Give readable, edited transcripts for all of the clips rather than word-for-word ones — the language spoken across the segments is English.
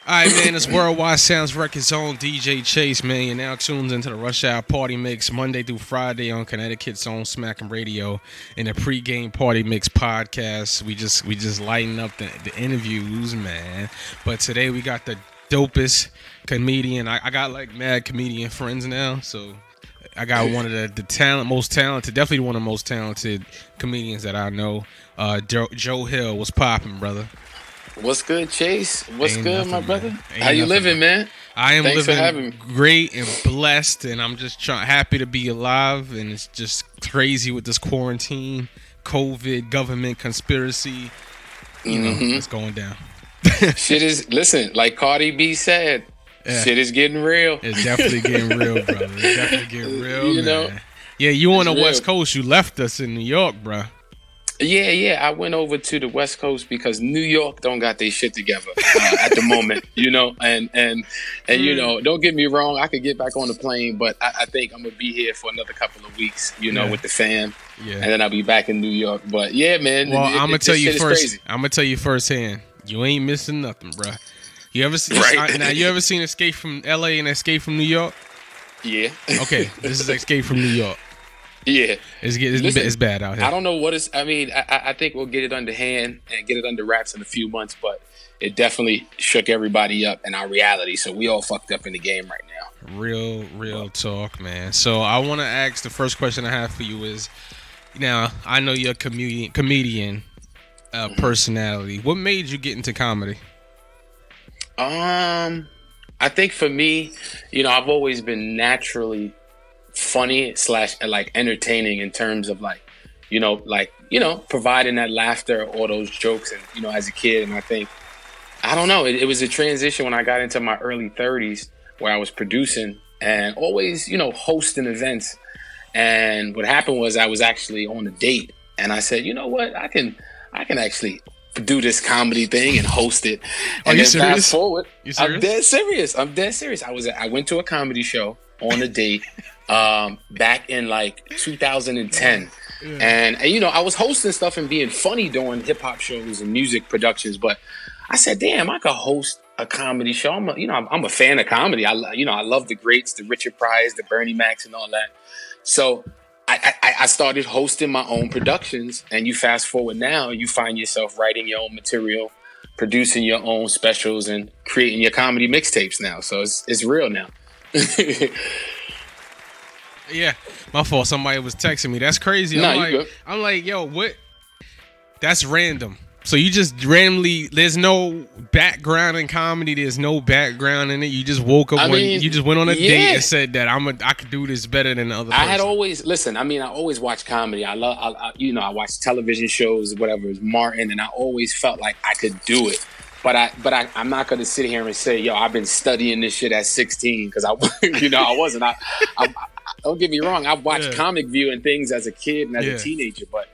All right, man, it's Worldwide Sounds Records own DJ Chase, man. You're now tuned into the Rush Hour Party Mix Monday through Friday on Connecticut's own Smackin' Radio and the PreGame Party Mix podcast. We just lighten up the interviews, man. But today we got the dopest comedian. I got like mad comedian friends now, so I got one of the most talented, definitely one of the most talented comedians that I know. Joe Hill, what's popping, brother? What's good, Chase? What's Ain't good, nothing, my brother? Ain't How you nothing, living, man? I am Thanks for having living me. great and blessed, and I'm just happy to be alive. And it's just crazy with this quarantine, COVID, government conspiracy. You know, it's going down. Shit is, listen, like Cardi B said, shit is getting real. It's definitely getting real, brother. It's definitely getting real, You know, man. Yeah, you on the real. West Coast. You left us in New York, bro. Yeah. I went over to the West Coast because New York don't got their shit together at the moment, you know. And you know, don't get me wrong, I could get back on the plane, but I think I'm gonna be here for another couple of weeks, you know, with the fam. Yeah. And then I'll be back in New York. But yeah, man. Well, I'm gonna tell you first. I'm gonna tell you firsthand. You ain't missing nothing, bro. You ever seen? Now, you ever seen Escape from L.A. and Escape from New York? Yeah. Okay, this is Escape from New York. Yeah, it's bad out here. I don't know what it's. I mean, I think we'll get it under hand and get it under wraps in a few months, but it definitely shook everybody up in our reality. So we all fucked up in the game right now. Real talk, man. So I want to ask, the first question I have for you is, now I know you're a comedian personality. What made you get into comedy? I think for me, you know, I've always been naturally funny / like entertaining in terms of like providing that laughter or those jokes, and you know, as a kid. And I think, I don't know, it was a transition when I got into my early 30s where I was producing and always, you know, hosting events. And what happened was I was actually on a date, and I said, you know what, I can actually do this comedy thing and host it. And you then serious? fast forward, You serious? I'm dead serious. I went to a comedy show on a date back in like 2010. Yeah. And you know, I was hosting stuff and being funny during hip hop shows and music productions, but I said, damn, I could host a comedy show. I'm a fan of comedy. I love the greats, the Richard Pryor's, the Bernie Macs and all that. So I started hosting my own productions, and you fast forward now, you find yourself writing your own material, producing your own specials, and creating your comedy mixtapes now. So it's real now. Yeah, my fault. Somebody was texting me. That's crazy. I'm like, yo, what? That's random. So you just randomly, there's no background in comedy. There's no background in it. You just woke up you just went on a date and said that I could do this better than the other person. I had always, listen, I mean, I always watched comedy. I watched television shows, whatever, it was Martin, and I always felt like I could do it. But I'm not going to sit here and say, yo, I've been studying this shit at 16, because I wasn't. I don't get me wrong. I've watched Comic View and things as a kid and as a teenager, but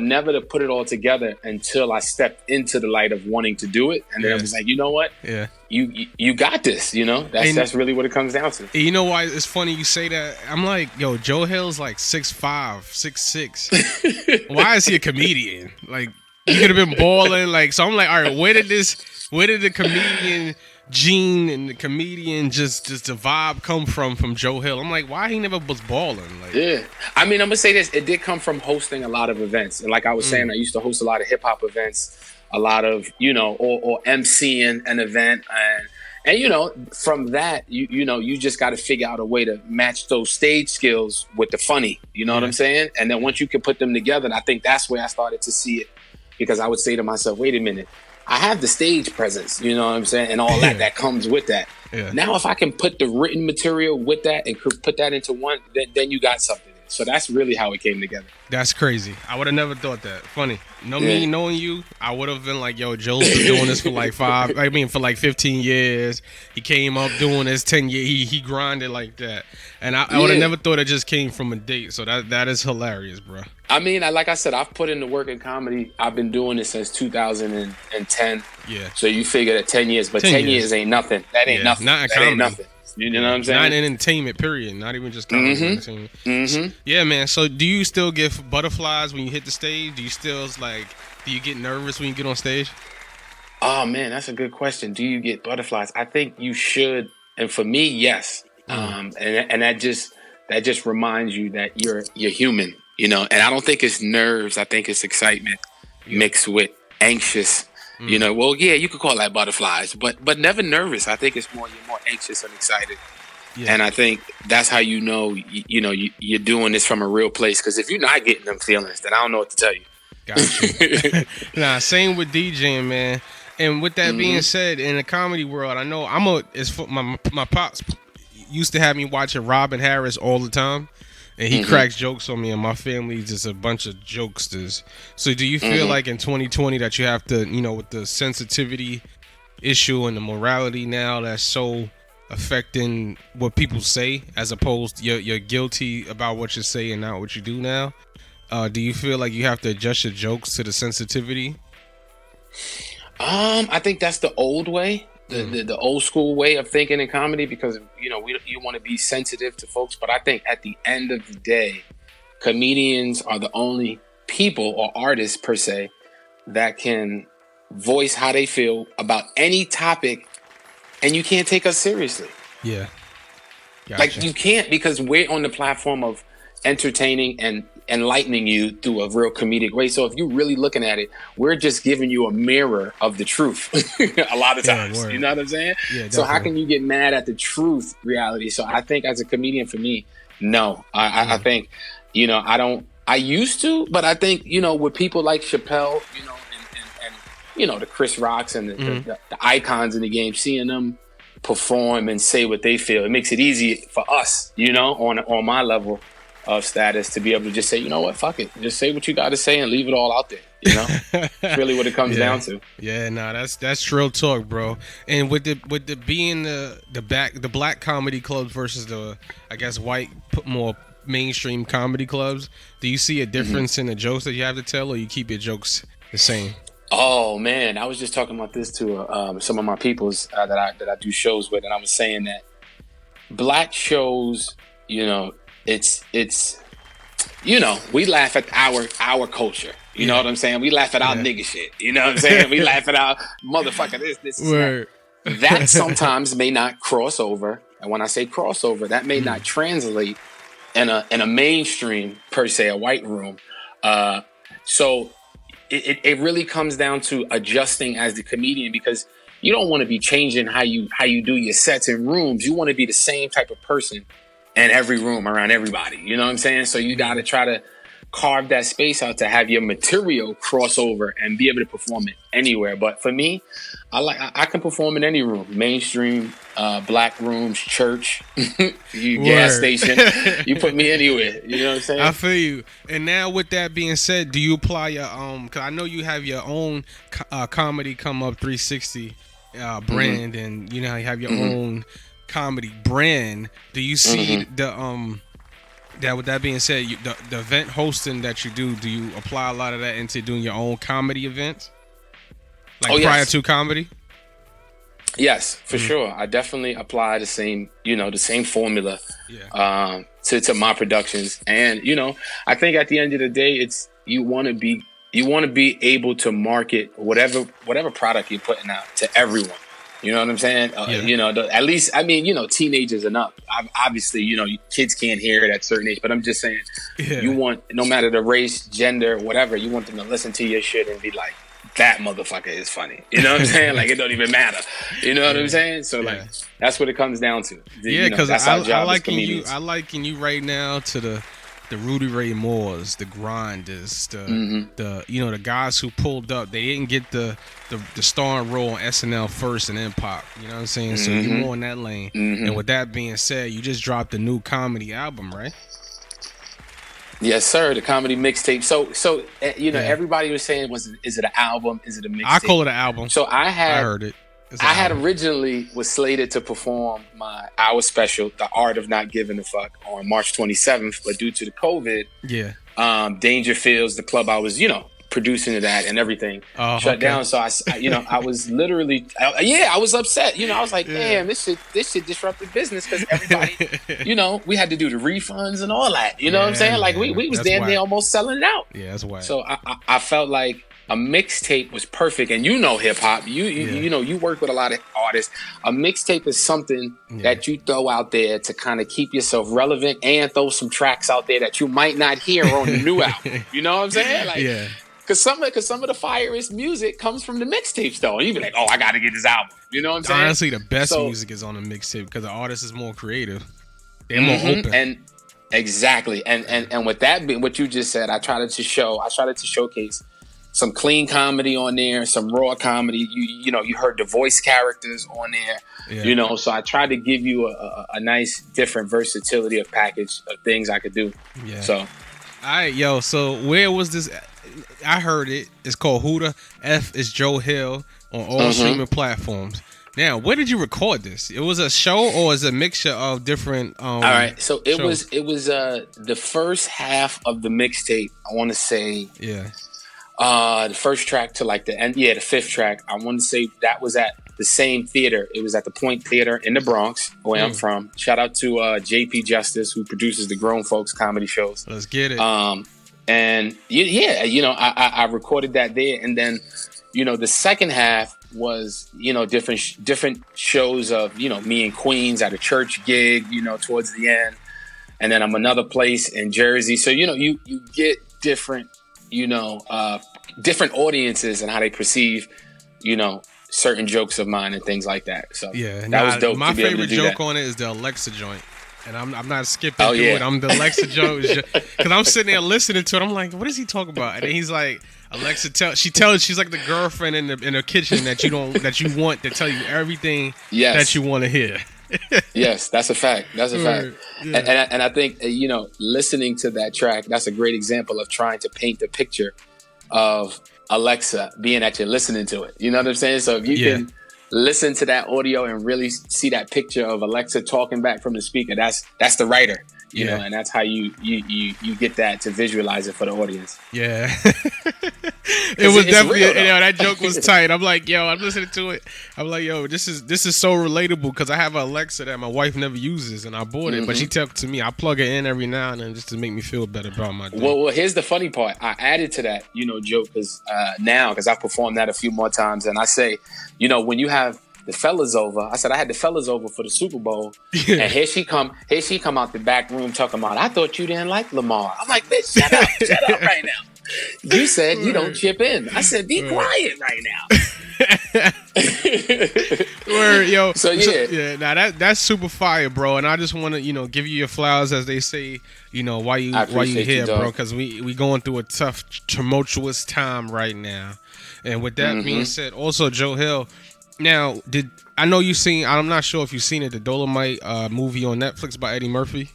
never to put it all together until I stepped into the light of wanting to do it. And then I was like, you know what? Yeah. You got this, you know? That's really what it comes down to. You know why it's funny you say that? I'm like, yo, Joe Hill's like 6'5", 6'6". Why is he a comedian? Like, you could have been balling. Like, so I'm like, all right, where did the comedian gene and the comedian just the vibe come from Joe Hill? I'm like, why he never was balling? Like, yeah, I mean, I'm gonna say this: it did come from hosting a lot of events, and like I was saying, I used to host a lot of hip hop events, a lot of or MCing an event, and you know, from that, you just got to figure out a way to match those stage skills with the funny. You know what I'm saying? And then once you can put them together, and I think that's where I started to see it, because I would say to myself, wait a minute. I have the stage presence, you know what I'm saying, and all that comes with that. Yeah. Now, if I can put the written material with that and put that into one, then you got something. So that's really how it came together. That's crazy. I would have never thought that. Funny. Me knowing you, I would have been like, yo, Joe's been doing this for like for like 15 years. He came up doing this 10 years. He grinded like that. And I would have never thought it just came from a date. So that is hilarious, bro. I mean, like I said, I've put in the work in comedy. I've been doing this since 2010. Yeah. So you figure that 10 years, but 10 years ain't nothing. That ain't nothing. Not in comedy. Ain't nothing. You know what I'm saying? Not in entertainment, period. Not even just comedy. Yeah, man. So do you still get butterflies when you hit the stage? Do you get nervous when you get on stage? Oh man, that's a good question. Do you get butterflies? I think you should, and for me, yes. And that just reminds you that you're human, And I don't think it's nerves. I think it's excitement mixed with anxious. Well, yeah, you could call that butterflies, but never nervous. I think it's more you're more anxious and excited. Yeah. And I think that's how you're doing this from a real place. Because if you're not getting them feelings, then I don't know what to tell you. Gotcha. Nah, same with DJing, man. And with that being said, in the comedy world, I know my pops used to have me watching Robin Harris all the time, and he cracks jokes on me, and my family's just a bunch of jokesters. So do you feel like in 2020 that you have to, with the sensitivity issue and the morality now that's so affecting what people say, as opposed to you're guilty about what you say and not what you do now? Do you feel like you have to adjust your jokes to the sensitivity? I think that's the old way, the old school way of thinking in comedy, because you want to be sensitive to folks. But I think at the end of the day, comedians are the only people or artists per se that can voice how they feel about any topic, and you can't take us seriously. Yeah, gotcha. Like you can't, because we're on the platform of entertaining and enlightening you through a real comedic way. So if you're really looking at it, we're just giving you a mirror of the truth a lot of times. You know what I'm saying? Yeah, so how can you get mad at the truth reality? So I think as a comedian, for me, no. I think, I used to, but I think, with people like Chappelle, and the Chris Rocks and the icons in the game, seeing them perform and say what they feel, it makes it easy for us, on my level of status, to be able to just say, you know what, fuck it, just say what you got to say and leave it all out there. It's really what it comes down to. Yeah, no, that's real talk, bro. And with the being the black comedy clubs versus the, I guess, white more mainstream comedy clubs, do you see a difference in the jokes that you have to tell, or you keep your jokes the same? Oh man, I was just talking about this to some of my peoples that I do shows with, and I was saying that black shows, it's we laugh at our culture. You know what I'm saying? We laugh at our nigga shit. You know what I'm saying? We laugh at our motherfucker this. That sometimes may not cross over. And when I say crossover, that may not translate in a mainstream, per se, a white room. So it really comes down to adjusting as the comedian, because you don't want to be changing how you do your sets in rooms. You want to be the same type of person in every room around everybody. You know what I'm saying? So you got to try to carve that space out to have your material cross over and be able to perform it anywhere. But for me, I can perform in any room, mainstream, black rooms, church, gas station. You put me anywhere. You know what I'm saying? I feel you. And now with that being said, do you apply your because I know you have your own comedy come up 360 brand, and you have your own comedy brand. Do you see that with that being said, the event hosting that you do you apply a lot of that into doing your own comedy events? Like prior to comedy? Yes, for sure. I definitely apply the same, the same formula to my productions. And, I think at the end of the day, it's you want to be able to market whatever product you're putting out to everyone. You know what I'm saying? At least, teenagers and up. Obviously, kids can't hear it at a certain age, but I'm just saying, you want, no matter the race, gender, whatever, you want them to listen to your shit and be like, that motherfucker is funny. You know what I'm saying? Like, it don't even matter. You know what I'm saying? So, that's what it comes down to. Because I liken you right now to the Rudy Ray Moores, the grinders, the guys who pulled up. They didn't get the starring role on SNL first and then pop. You know what I'm saying? So you're more in that lane. And with that being said, you just dropped a new comedy album, right? Yes, sir. The comedy mixtape. So everybody was saying, is it an album? Is it a mixtape? I call it an album. So I heard it. I had originally was slated to perform my hour special, The Art of Not Giving a Fuck, on March 27th, but due to the COVID, Dangerfield, the club I was, producing it at and everything, shut down. So I was literally, I was upset. I was like, damn, this shit disrupted business, because everybody, we had to do the refunds and all that. You know what I'm saying? Like we was damn near almost selling it out. Yeah, that's why. So I felt like a mixtape was perfect. And you know hip hop. You know, you work with a lot of artists. A mixtape is something that you throw out there to kind of keep yourself relevant and throw some tracks out there that you might not hear on the new album. You know what I'm saying? Like, Cause some of the firest music comes from the mixtapes though. And you be like, oh, I gotta get this album. You know what I'm saying? Honestly, the best music is on a mixtape because the artist is more creative. They're more open. And exactly. And with that being what you just said, I tried to showcase some clean comedy on there, some raw comedy. You know, you heard the voice characters on there. Yeah. You know, so I tried to give you a nice different versatility of package of things I could do. Yeah. So, all right, yo. So where was this? I heard it. It's called Huda. F is Joe Hill on all streaming platforms. Now, where did you record this? It was a show or is it a mixture of different? All right, so it was the first half of the mixtape. I want to say, the first track to like the end. Yeah, the fifth track. I want to say that was at the same theater. It was at the Point Theater in the Bronx, where I'm from. Shout out to JP Justice, who produces the Grown Folks comedy shows. Let's get it. And yeah, you know, I recorded that there, and then, you know, the second half was, you know, different shows of, you know, me in Queens at a church gig, you know, towards the end, and then I'm another place in Jersey. So, you know, you get different, you know, different audiences and how they perceive, you know, certain jokes of mine and things like that. So yeah, that was dope. My to be favorite able to do joke that. on it is the Alexa joint. And I'm not skipping through it. I'm the Alexa joke because I'm sitting there listening to it. I'm like, what is he talking about? And then he's like, Alexa she's like the girlfriend in the kitchen that you want to tell you everything that you want to hear. Yes, that's a fact. That's a fact. Yeah. And I think, you know, listening to that track, that's a great example of trying to paint the picture of Alexa being that you're listening to it. You know what I'm saying? So if you can listen to that audio and really see that picture of Alexa talking back from the speaker, that's the writer, you know, and that's how you get that to visualize it for the audience. Yeah. It was definitely, real, you know, that joke was tight. I'm like, yo, I'm listening to it. I'm like, yo, this is so relatable because I have an Alexa that my wife never uses and I bought it, but she talks to me. I plug it in every now and then just to make me feel better about my day. Well, here's the funny part. I added to that, you know, joke because I performed that a few more times, and I say, you know, when you have the fellas over, I said I had the fellas over for the Super Bowl, and here she come out the back room talking about, I thought you didn't like Lamar. I'm like, bitch, shut up right now. You said you don't chip in. I said, be quiet right now. Word, yo. So now that's super fire, bro. And I just want to, you know, give you your flowers, as they say, you know, while you here, bro, because we going through a tough, tumultuous time right now. And with that being said, also Joe Hill. Now, I know you seen? I'm not sure if you've seen it. The Dolomite movie on Netflix by Eddie Murphy.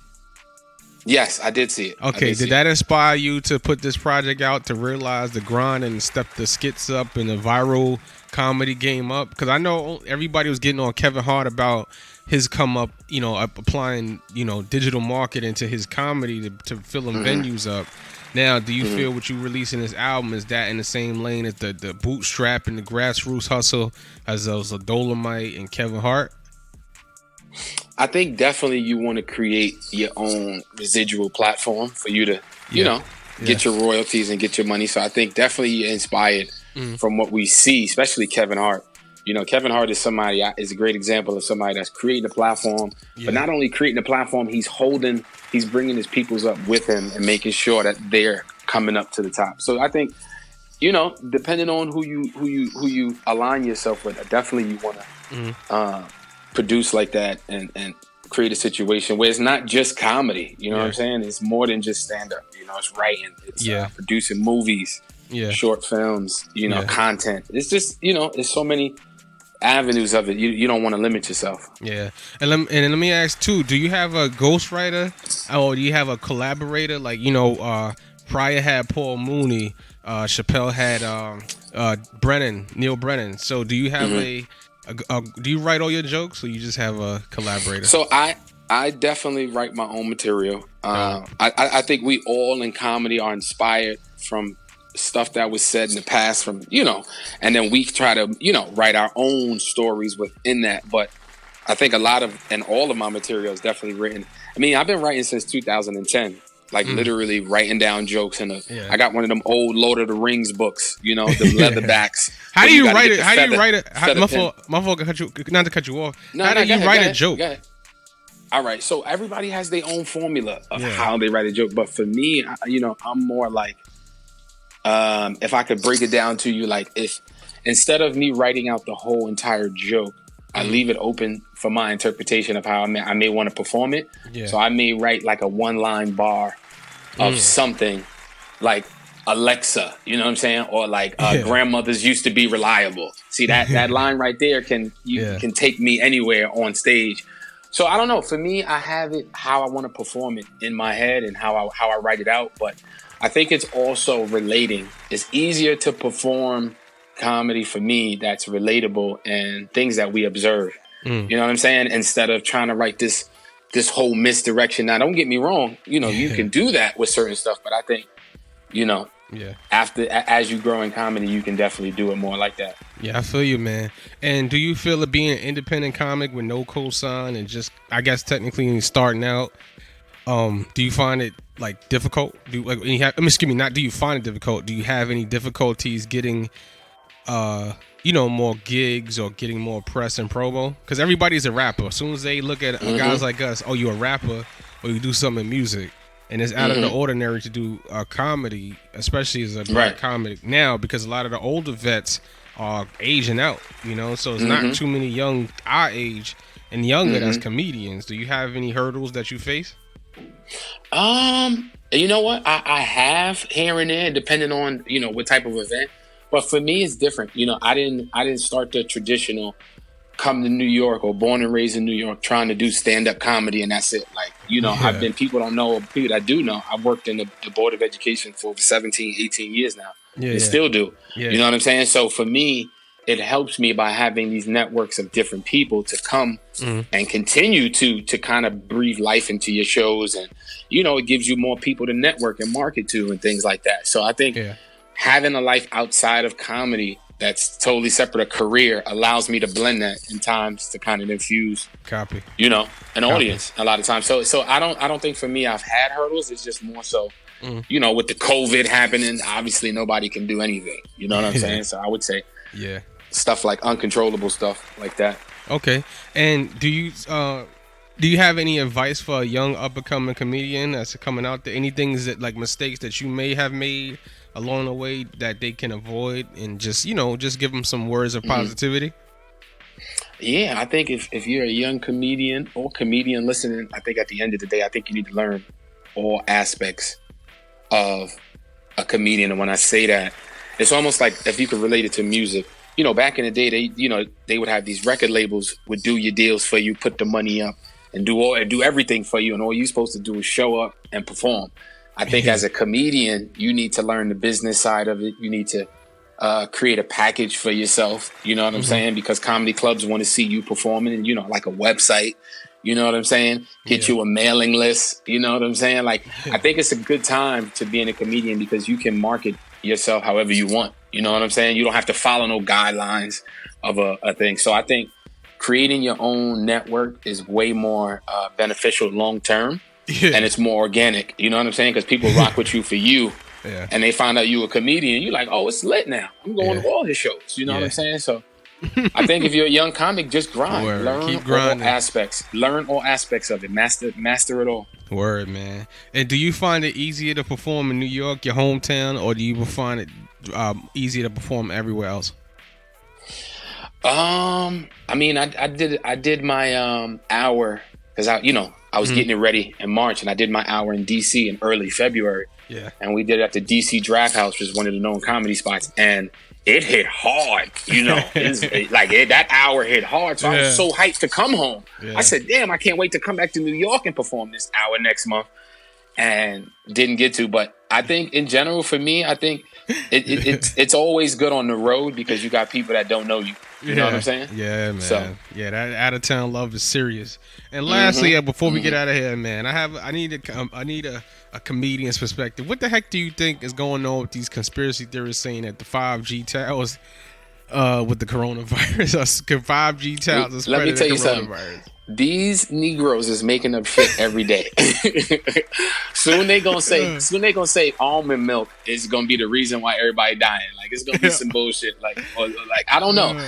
Yes, I did see it. Okay, did that inspire you to put this project out, to realize the grind and step the skits up and the viral comedy game up? Because I know everybody was getting on Kevin Hart about his come up, you know, applying, you know, digital marketing to his comedy to filling venues up. Now, do you feel what you releasing this album is that in the same lane as the bootstrap and the grassroots hustle as those Dolomite and Kevin Hart? I think definitely you want to create your own residual platform for you to, you know, get your royalties and get your money. So I think definitely you're inspired from what we see, especially Kevin Hart. You know, Kevin Hart is a great example of somebody that's creating a platform, but not only creating a platform, he's bringing his peoples up with him and making sure that they're coming up to the top. So I think, you know, depending on who you align yourself with, definitely you want to produce like that and create a situation where it's not just comedy. You know what I'm saying? It's more than just stand up. You know, it's writing, it's producing movies, short films, you know, content. It's just, you know, it's so many avenues of it. You don't want to limit yourself. Yeah. And let me ask too, do you have a ghostwriter or do you have a collaborator? Like, you know, Pryor had Paul Mooney, Chappelle had Neil Brennan. So do you have do you write all your jokes or you just have a collaborator? So I definitely write my own material. I think we all in comedy are inspired from stuff that was said in the past, from, you know, and then we try to, you know, write our own stories within that. But I think all of my material is definitely written. I mean, I've been writing since 2010. like literally writing down jokes. And Yeah. I got one of them old Lord of the Rings books, you know, the leatherbacks. How where do you gotta write get it? the How do you feather- write it? feather pen. My fault. Cut you, not to cut you off. No, how no, do go you ahead, write go a ahead, joke? go ahead. All right, so everybody has their own formula of Yeah. how they write a joke. But for me, you know, I'm more like, if I could break it down to you, like if instead of me writing out the whole entire joke, I leave it open for my interpretation of how I may want to perform it. Yeah. So I may write like a one-line bar of something like Alexa, you know what I'm saying? Or like grandmothers used to be reliable. See that line right there can take me anywhere on stage. So I don't know. For me, I have it how I want to perform it in my head and how I write it out. But I think it's also relating. It's easier to perform comedy for me that's relatable and things that we observe. You know what I'm saying? Instead of trying to write this whole misdirection. Now, don't get me wrong. You know, you can do that with certain stuff, but I think, you know, as you grow in comedy, you can definitely do it more like that. Yeah, I feel you, man. And do you feel it being an independent comic with no cosign and just, I guess, technically starting out? Do you find it like difficult? Do you, like when you have? Excuse me, not do you find it difficult? Do you have any difficulties getting, more gigs or getting more press and promo? Because everybody's a rapper. As soon as they look at guys like us, oh, you're a rapper, or you do something in music. And it's out of the ordinary to do a comedy, especially as a black comedy now, because a lot of the older vets are aging out, you know. So it's not too many young our age and younger that's comedians. Do you have any hurdles that you face? You know what? I have here and there, depending on, you know, what type of event. But for me, it's different. You know, I didn't start the traditional come to New York or born and raised in New York trying to do stand-up comedy and that's it. Like, you know, people don't know, people that do know, I've worked in the Board of Education for over 17, 18 years now. And still do. You know what I'm saying? So for me, it helps me by having these networks of different people to come and continue to kind of breathe life into your shows. And, you know, it gives you more people to network and market to and things like that. So I think having a life outside of comedy that's totally separate, a career, allows me to blend that in times to kind of infuse, you know, an audience a lot of times. So I don't think for me I've had hurdles. It's just more so, you know, with the COVID happening, obviously nobody can do anything. You know what I'm saying? So I would say, stuff like uncontrollable stuff like that. Okay. And do you have any advice for a young up and coming comedian that's coming out there? Any things that like mistakes that you may have made along the way that they can avoid, and just, you know, just give them some words of positivity? Yeah, I think if you're a young comedian or comedian listening, I think at the end of the day, I think you need to learn all aspects of a comedian. And when I say that, it's almost like if you could relate it to music. You know, back in the day, they would have these record labels would do your deals for you, put the money up, and do everything for you, and all you're supposed to do is show up and perform. I think as a comedian, you need to learn the business side of it. You need to create a package for yourself. You know what I'm saying? Because comedy clubs want to see you performing, and, you know, like a website. You know what I'm saying? Get you a mailing list. You know what I'm saying? Like, I think it's a good time to being a comedian because you can market yourself however you want. You know what I'm saying? You don't have to follow no guidelines of a thing. So I think creating your own network is way more beneficial long term. And it's more organic. You know what I'm saying? Because people rock with you for you. And they find out you a comedian. You're like, oh, it's lit now. I'm going to all his shows. You know what I'm saying? So I think if you're a young comic, just grind. Learn all aspects. Learn all aspects of it. Master it all. Word, man. And do you find it easier to perform in New York, your hometown, or do you find it easier to perform everywhere else? I mean, I did my hour because I was getting it ready in March, and I did my hour in DC in early February. And we did it at the DC Draft House, which is one of the known comedy spots, and it hit hard. You know, that hour hit hard. So I was so hyped to come home. I said, "Damn, I can't wait to come back to New York and perform this hour next month." And didn't get to, but I think in general for me, I think it's always good on the road because you got people that don't know you. You know what I'm saying? Yeah, man. So, that out of town love is serious. And lastly, before we get out of here, man, I need a comedian's perspective. What the heck do you think is going on with these conspiracy theorists saying that the 5G towers with the coronavirus, 5G towers are spreading the coronavirus? these Negroes is making up shit every day. Soon they gonna say almond milk is gonna be the reason why everybody dying. Like it's gonna be some bullshit. Like I don't know.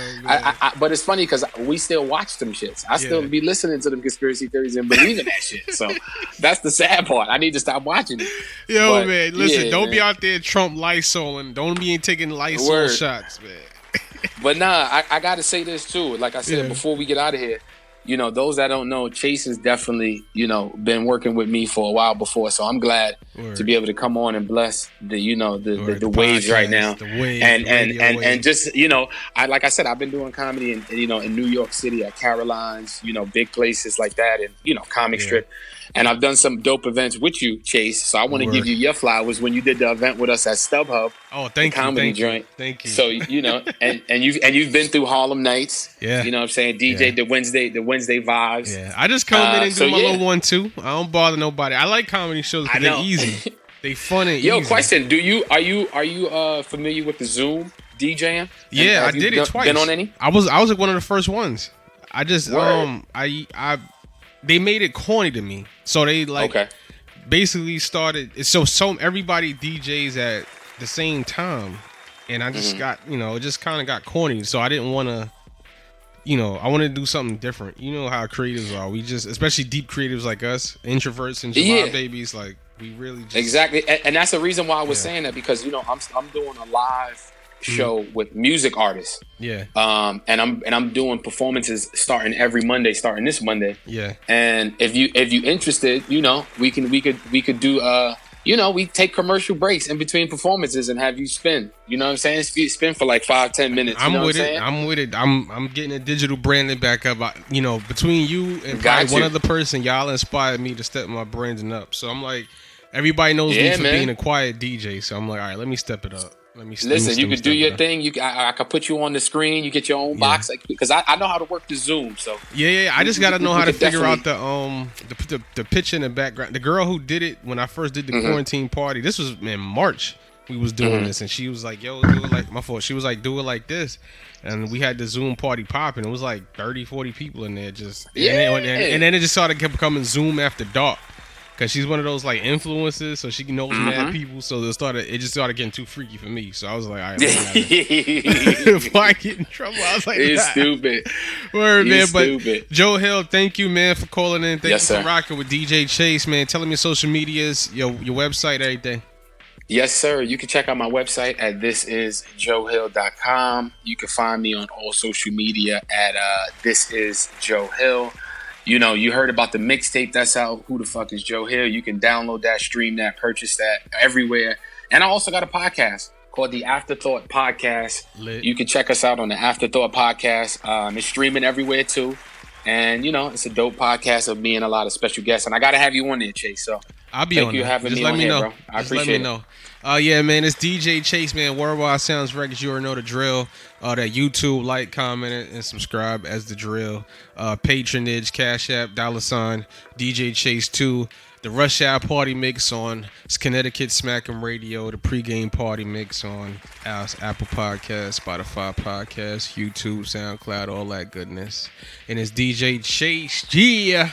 But it's funny because we still watch them shits. I still be listening to them conspiracy theories and believing that shit. So that's the sad part. I need to stop watching it. Man, listen, don't be out there Trump Lysol and don't be taking Lysol shots, man. But nah, I gotta say this too. Like I said before we get out of here. You know, those that don't know, Chase has definitely, been working with me for a while before. So I'm glad to be able to come on and bless the waves right now. And just, like I said, I've been doing comedy in New York City at Caroline's, big places like that, and comic strip. And I've done some dope events with you, Chase. So I want to give you your flowers when you did the event with us at StubHub. Oh, thank you. Comedy joint. Thank you. So, and you've been through Harlem Nights. Yeah. You know what I'm saying? DJ the Wednesday vibes. Yeah. I just come in and do my little 1-2. I don't bother nobody. I like comedy shows because they're easy. They fun and easy. Yo, question. Are you familiar with the Zoom DJing? Yeah, I did it twice. Been on any? I was like one of the first ones. I just they made it corny to me. So they basically started so everybody DJs at the same time, and I just got it just kind of got corny. So I didn't want to, I wanted to do something different. You know how creatives are. We just, especially deep creatives like us, introverts and July babies, like we really just exactly. And that's the reason why I was saying that because I'm doing a live show with music artists. Yeah. And I'm doing performances starting this Monday. Yeah. And if you interested, we could do we take commercial breaks in between performances and have you spin. You know what I'm saying? Spin for like 5-10 minutes. I'm with it. I'm getting a digital branding back up. Between you and probably one other person, y'all inspired me to step my branding up. So I'm like, everybody knows me for being a quiet DJ. So I'm like, all right, let me step it up. Listen, you could do your thing. I could put you on the screen. You get your own box, because I know how to work the Zoom. So I just gotta know how to figure out the pitch in the background. The girl who did it when I first did the quarantine party. This was in March. We was doing this, and she was like, "Yo, do it like my fault." She was like, "Do it like this," and we had the Zoom party popping. It was like 30, 40 people in there, just and then it just started becoming Zoom after dark. Cause she's one of those like influencers, so she knows mad people. So it just started getting too freaky for me. So I was like, all right, before I get in trouble, I was like, it's stupid. Word, man. But Joe Hill, thank you, man, for calling in. Thank you for rocking with DJ Chase, man. Tell him your social medias, your website, everything. Yes, sir. You can check out my website at thisisjoehill.com. You can find me on all social media at thisisjoehill. You heard about the mixtape that's out. Who the fuck is Joe Hill? You can download that, stream that, purchase that everywhere. And I also got a podcast called the Afterthought Podcast. Lit. You can check us out on the Afterthought Podcast. It's streaming everywhere too. And, it's a dope podcast of me and a lot of special guests. And I got to have you on there, Chase. So I'll be on there. Thank you for having me on here, bro. I appreciate it. Yeah, man, it's DJ Chase, man. Worldwide Sounds Records. You already know the drill. That YouTube, like, comment, and subscribe as the drill. Patronage, CashApp, $, DJ Chase 2. The Rush Hour Party Mix on Connecticut Smack'em Radio. The PreGame Party Mix on Apple Podcasts, Spotify Podcasts, YouTube, SoundCloud, all that goodness. And it's DJ Chase. Yeah.